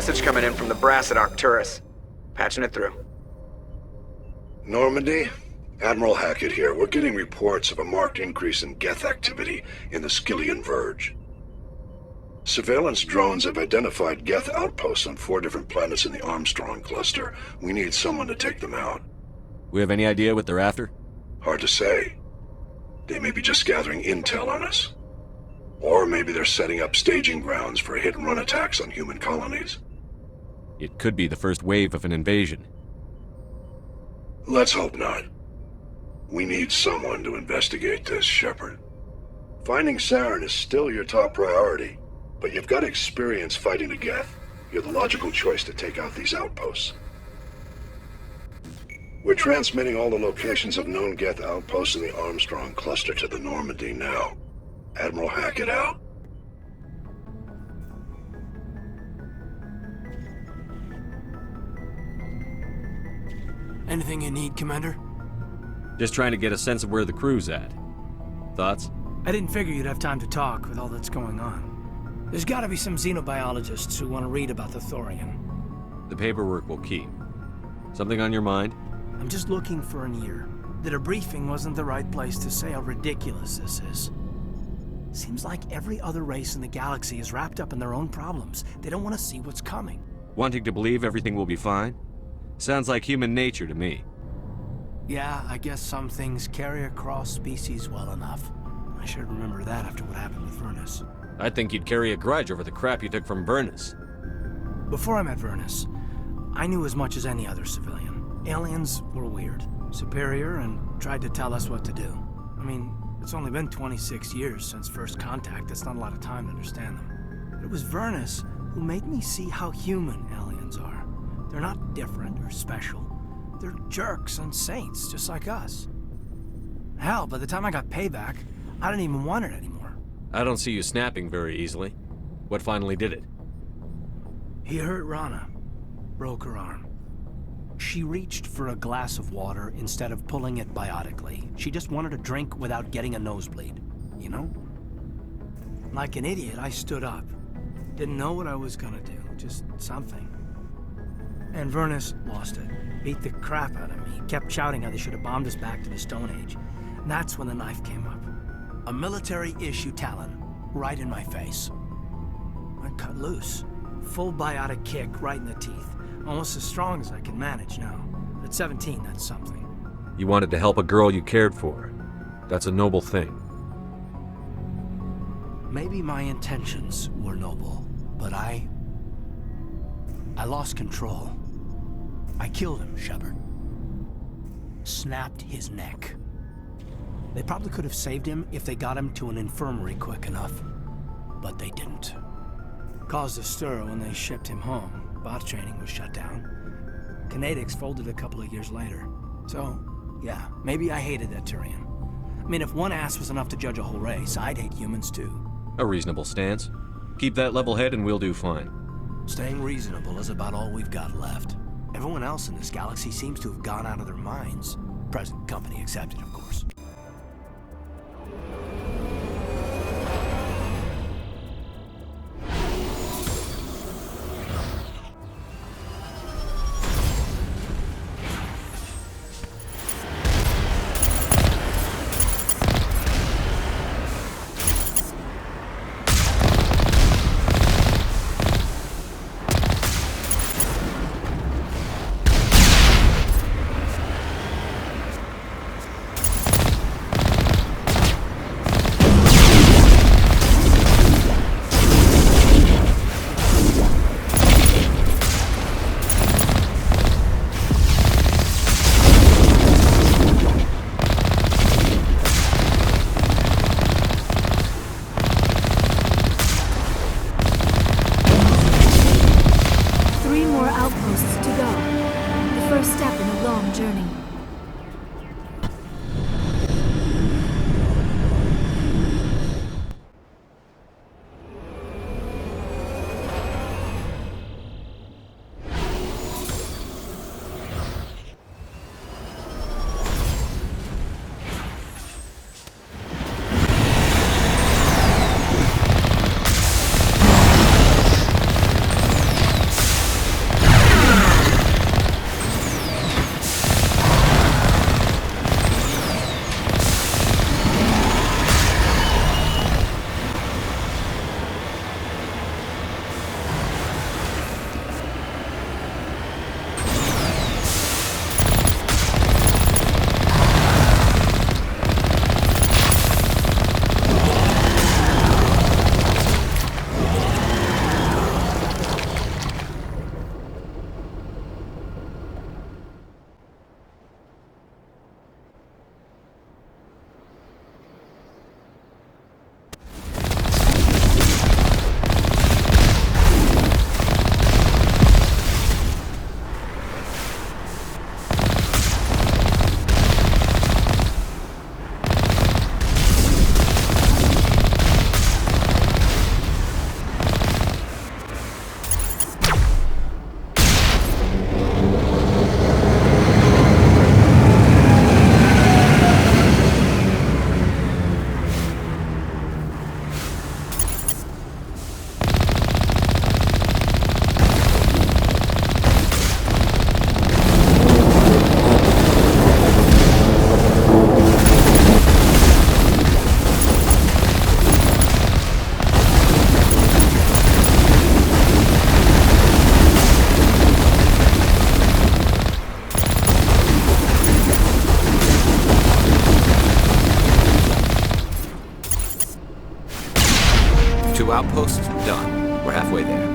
message coming in from the brass at Arcturus. Patching it through. Normandy? Admiral Hackett here. We're getting reports of a marked increase in Geth activity in the Skyllian Verge. Surveillance drones have identified Geth outposts on 4 different planets in the Armstrong cluster. We need someone to take them out. We have any idea what they're after? Hard to say. They may be just gathering intel on us. Or maybe they're setting up staging grounds for hit-and-run attacks on human colonies. It could be the first wave of an invasion. Let's hope not. We need someone to investigate this, Shepard. Finding Saren is still your top priority, but you've got experience fighting the Geth. You're the logical choice to take out these outposts. We're transmitting all the locations of known Geth outposts in the Armstrong cluster to the Normandy now. Admiral Hackett out. Anything you need, Commander? Just trying to get a sense of where the crew's at. Thoughts? I didn't figure you'd have time to talk with all that's going on. There's gotta be some xenobiologists who want to read about the Thorian. The paperwork will keep. Something on your mind? I'm just looking for an ear. The debriefing wasn't the right place to say how ridiculous this is. Seems like every other race in the galaxy is wrapped up in their own problems. They don't want to see what's coming. Wanting to believe everything will be fine? Sounds like human nature to me. Yeah, I guess some things carry across species well enough. I should remember that after what happened with Vernus. I think you'd carry a grudge over the crap you took from Vernus. Before I met Vernus, I knew as much as any other civilian. Aliens were weird, superior, and tried to tell us what to do. I mean, it's only been 26 years since first contact. That's not a lot of time to understand them. But it was Vernus who made me see how human aliens are. They're not different or special. They're jerks and saints, just like us. Hell, by the time I got payback, I didn't even want it anymore. I don't see you snapping very easily. What finally did it? He hurt Rana. Broke her arm. She reached for a glass of water instead of pulling it biotically. She just wanted a drink without getting a nosebleed, you know? Like an idiot, I stood up. Didn't know what I was gonna do, just something. And Vernus lost it. Beat the crap out of me. Kept shouting how they should have bombed us back to the Stone Age. And that's when the knife came up. A military-issue talon, right in my face. I cut loose. Full biotic kick right in the teeth. Almost as strong as I can manage now. At 17, that's something. You wanted to help a girl you cared for. That's a noble thing. Maybe my intentions were noble, but I lost control. I killed him, Shepard. Snapped his neck. They probably could have saved him if they got him to an infirmary quick enough. But they didn't. Caused a stir when they shipped him home. Bot training was shut down. Kinetics folded a couple of years later. So, yeah, maybe I hated that Turian. I mean, if one ass was enough to judge a whole race, I'd hate humans too. A reasonable stance. Keep that level head and we'll do fine. Staying reasonable is about all we've got left. Everyone else in this galaxy seems to have gone out of their minds. Present company accepted, of course. new outpost, done. We're halfway there.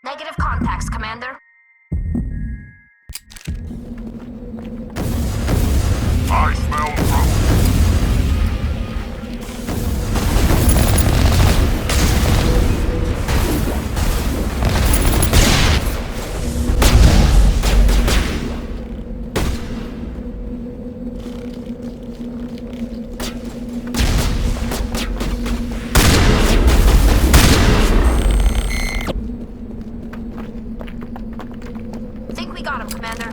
Negative contacts, Commander. I smell trouble. Think we got him, Commander.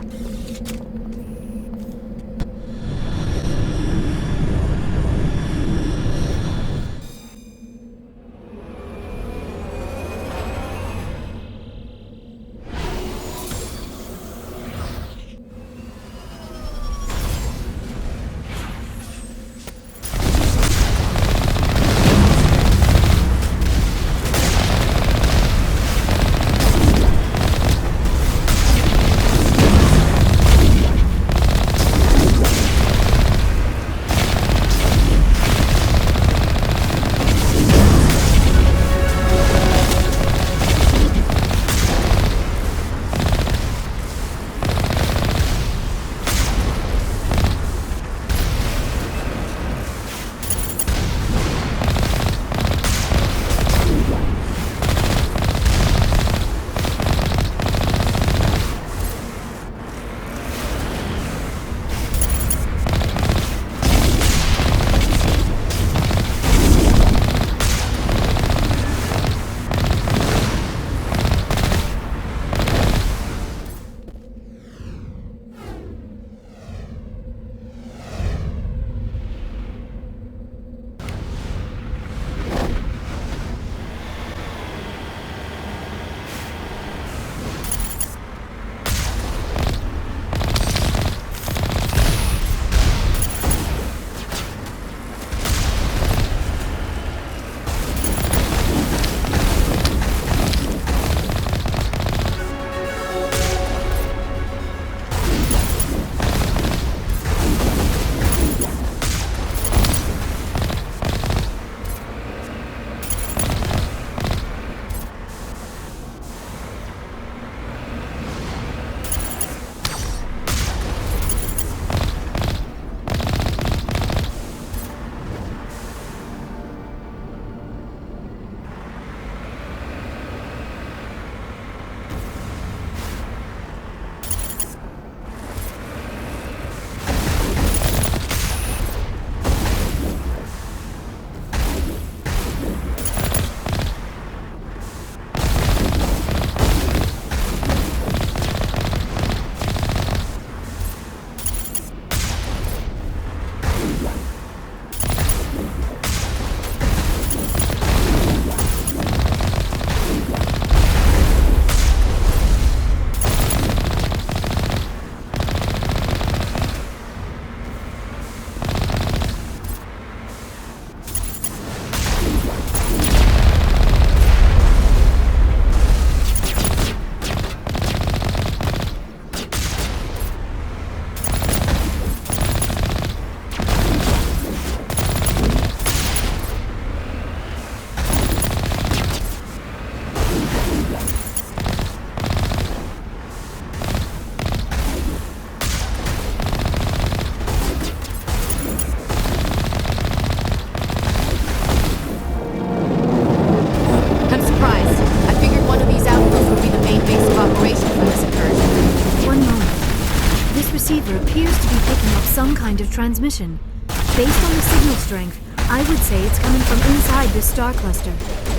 transmission. Based on the signal strength, I would say it's coming from inside this star cluster.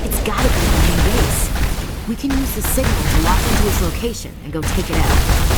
It's gotta be the main base. We can use the signal to lock into its location and go take it out.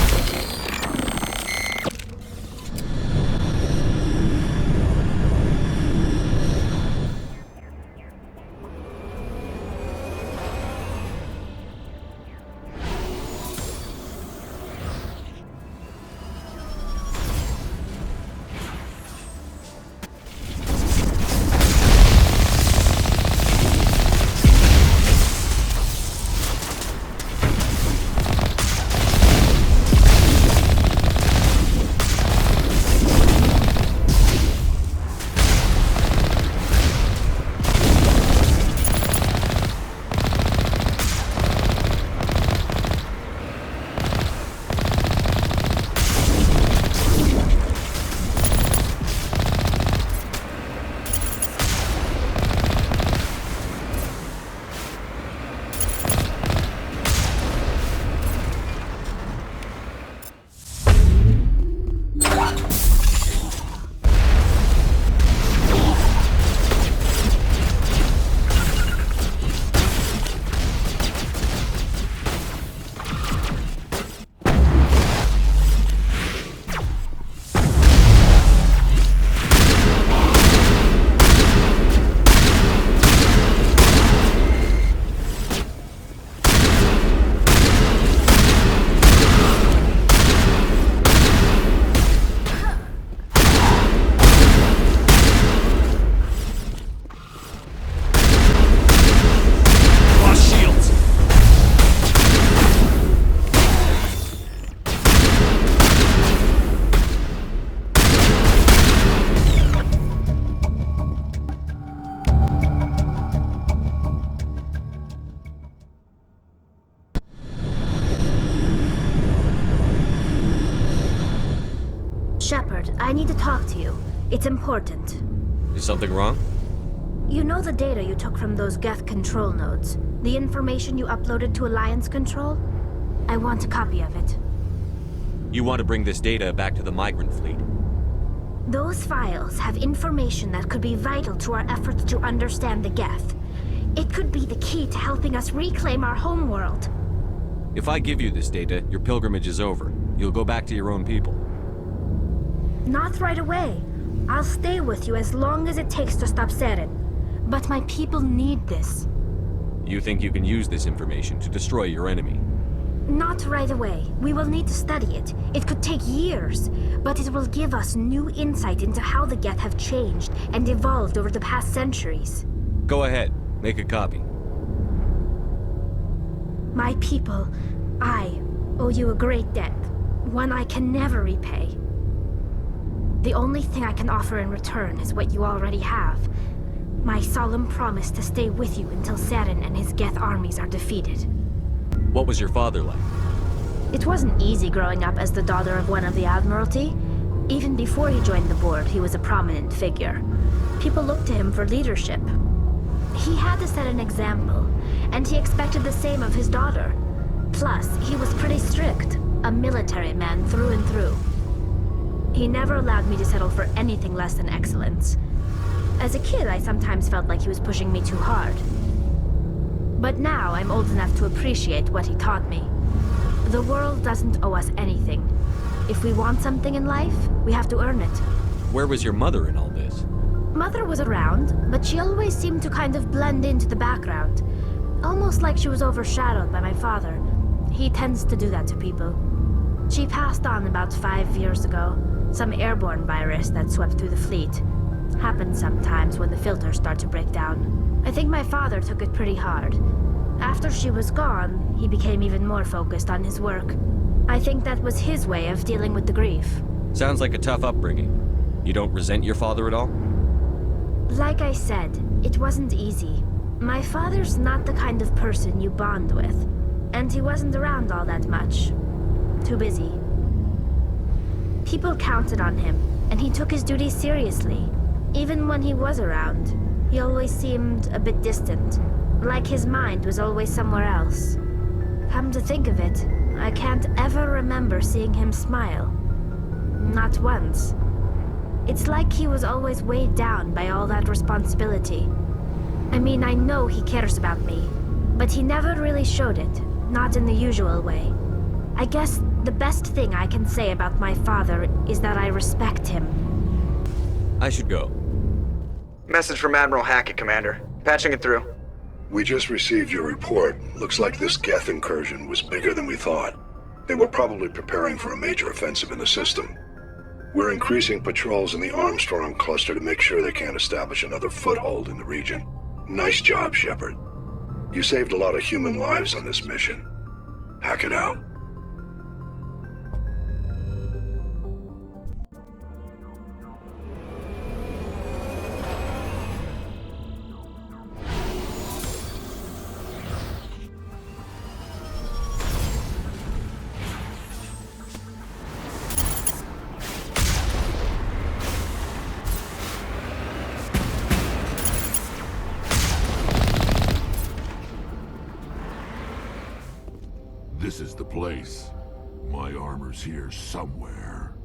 Shepard, I need to talk to you. It's important. Is something wrong? You know the data you took from those Geth control nodes? The information you uploaded to Alliance Control? I want a copy of it. You want to bring this data back to the migrant fleet? Those files have information that could be vital to our efforts to understand the Geth. It could be the key to helping us reclaim our homeworld. If I give you this data, your pilgrimage is over. You'll go back to your own people. Not right away. I'll stay with you as long as it takes to stop Seren. But my people need this. You think you can use this information to destroy your enemy? Not right away. We will need to study it. It could take years, but it will give us new insight into how the Geth have changed and evolved over the past centuries. Go ahead. Make a copy. My people, I owe you a great debt. One I can never repay. The only thing I can offer in return is what you already have. My solemn promise to stay with you until Seren and his Geth armies are defeated. What was your father like? It wasn't easy growing up as the daughter of one of the Admiralty. Even before he joined the board, he was a prominent figure. People looked to him for leadership. He had to set an example, and he expected the same of his daughter. Plus, he was pretty strict, a military man through and through. He never allowed me to settle for anything less than excellence. As a kid, I sometimes felt like he was pushing me too hard. But now I'm old enough to appreciate what he taught me. The world doesn't owe us anything. If we want something in life, we have to earn it. Where was your mother in all this? Mother was around, but she always seemed to kind of blend into the background. Almost like she was overshadowed by my father. He tends to do that to people. She passed on about 5 years ago. Some airborne virus that swept through the fleet. Happens sometimes when the filters start to break down. I think my father took it pretty hard. After she was gone, he became even more focused on his work. I think that was his way of dealing with the grief. Sounds like a tough upbringing. You don't resent your father at all? Like I said, it wasn't easy. My father's not the kind of person you bond with, and he wasn't around all that much. Too busy. People counted on him, and he took his duties seriously. Even when he was around, he always seemed a bit distant, like his mind was always somewhere else. Come to think of it, I can't ever remember seeing him smile. Not once. It's like he was always weighed down by all that responsibility. I mean, I know he cares about me, but he never really showed it, not in the usual way. I guess the best thing I can say about my father is that I respect him. I should go. Message from Admiral Hackett, Commander. Patching it through. We just received your report. Looks like this Geth incursion was bigger than we thought. They were probably preparing for a major offensive in the system. We're increasing patrols in the Armstrong cluster to make sure they can't establish another foothold in the region. Nice job, Shepard. You saved a lot of human lives on this mission. Hackett out. This is the place. My armor's here somewhere.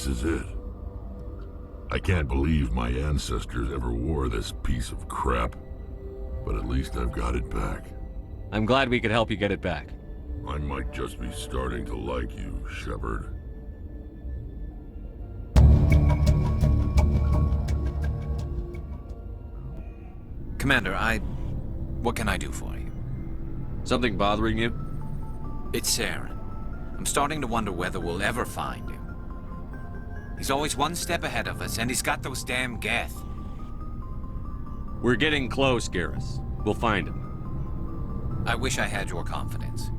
This is it. I can't believe my ancestors ever wore this piece of crap, but at least I've got it back. I'm glad we could help you get it back. I might just be starting to like you, Shepard. Commander, what can I do for you? Something bothering you? It's Saren. I'm starting to wonder whether we'll ever find him. He's always one step ahead of us, and he's got those damn Geth. We're getting close, Garrus. We'll find him. I wish I had your confidence.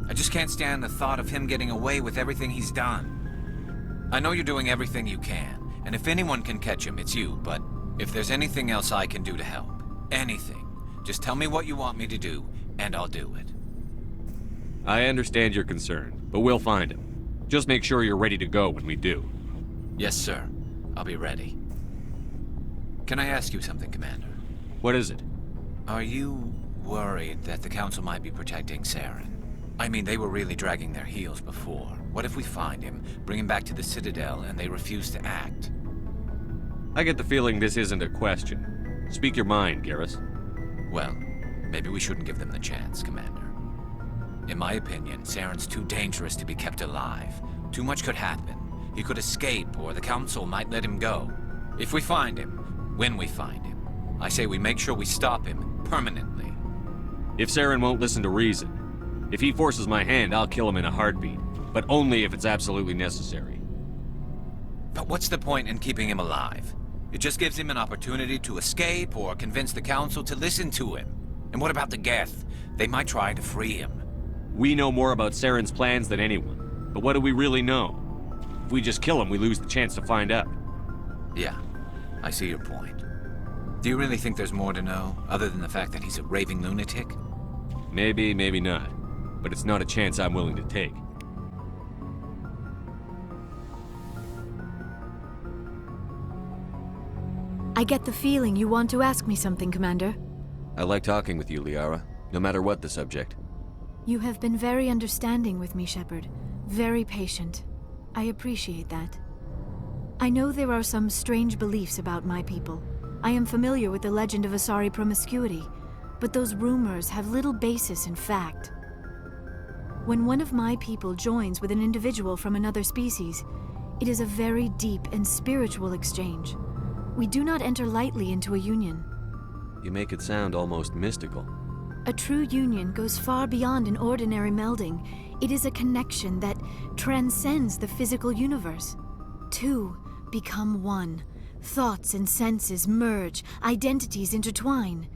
I just can't stand the thought of him getting away with everything he's done. I know you're doing everything you can, and if anyone can catch him, it's you, but if there's anything else I can do to help, anything, just tell me what you want me to do, and I'll do it. I understand your concern, but we'll find him. Just make sure you're ready to go when we do. Yes, sir. I'll be ready. Can I ask you something, Commander? What is it? Are you worried that the Council might be protecting Saren? I mean, they were really dragging their heels before. What if we find him, bring him back to the Citadel, and they refuse to act? I get the feeling this isn't a question. Speak your mind, Garrus. Well, maybe we shouldn't give them the chance, Commander. In my opinion, Saren's too dangerous to be kept alive. Too much could happen. He could escape, or the Council might let him go. If we find him, when we find him, I say we make sure we stop him permanently. If Saren won't listen to reason, if he forces my hand, I'll kill him in a heartbeat. But only if it's absolutely necessary. But what's the point in keeping him alive? It just gives him an opportunity to escape or convince the Council to listen to him. And what about the Geth? They might try to free him. We know more about Saren's plans than anyone. But what do we really know? If we just kill him, we lose the chance to find out. Yeah, I see your point. Do you really think there's more to know, other than the fact that he's a raving lunatic? Maybe, maybe not. But it's not a chance I'm willing to take. I get the feeling you want to ask me something, Commander. I like talking with you, Liara, no matter what the subject. You have been very understanding with me, Shepard. Very patient. I appreciate that. I know there are some strange beliefs about my people. I am familiar with the legend of Asari promiscuity, but those rumors have little basis in fact. When one of my people joins with an individual from another species, it is a very deep and spiritual exchange. We do not enter lightly into a union. You make it sound almost mystical. A true union goes far beyond an ordinary melding. It is a connection that transcends the physical universe. Two become one. Thoughts and senses merge, identities intertwine.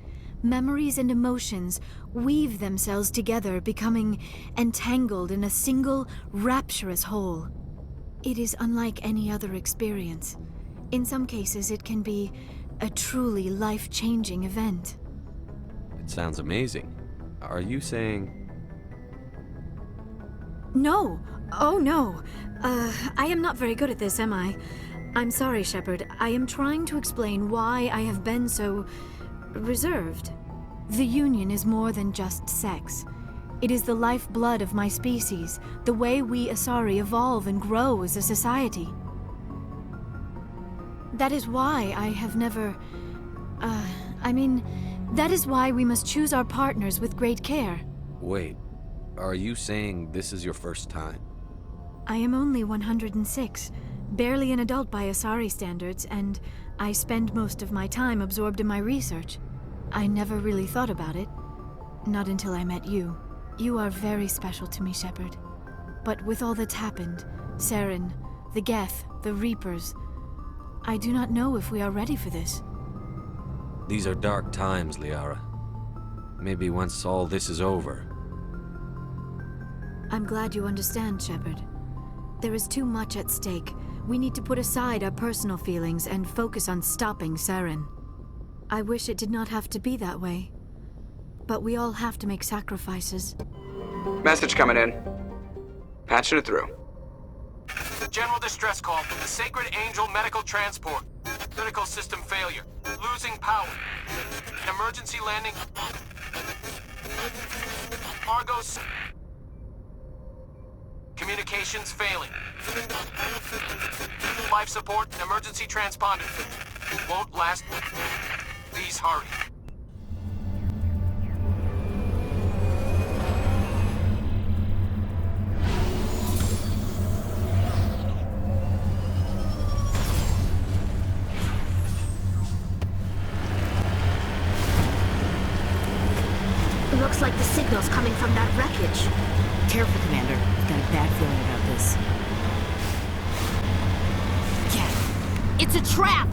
Memories and emotions weave themselves together, becoming entangled in a single, rapturous whole. It is unlike any other experience. In some cases, it can be a truly life-changing event. It sounds amazing. Are you saying... No! Oh no! I am not very good at this, am I? I'm sorry, Shepard. I am trying to explain why I have been so... reserved. The Union is more than just sex. It is the lifeblood of my species, the way we Asari evolve and grow as a society. That is why I have never... that is why we must choose our partners with great care. Wait, are you saying this is your first time? I am only 106, barely an adult by Asari standards, and I spend most of my time absorbed in my research. I never really thought about it. Not until I met you. You are very special to me, Shepard. But with all that's happened, Saren, the Geth, the Reapers, I do not know if we are ready for this. These are dark times, Liara. Maybe once all this is over. I'm glad you understand, Shepard. There is too much at stake. We need to put aside our personal feelings and focus on stopping Saren. I wish it did not have to be that way. But we all have to make sacrifices. Message coming in. Patching it through. General distress call from the Sacred Angel Medical Transport. Critical system failure. Losing power. Emergency landing. Argos. Communications failing. Life support and emergency transponder. Won't last. Please hurry. Looks like the signal's coming from that wreckage. Careful, Commander. I've got a bad feeling about this. Yeah. It's a trap!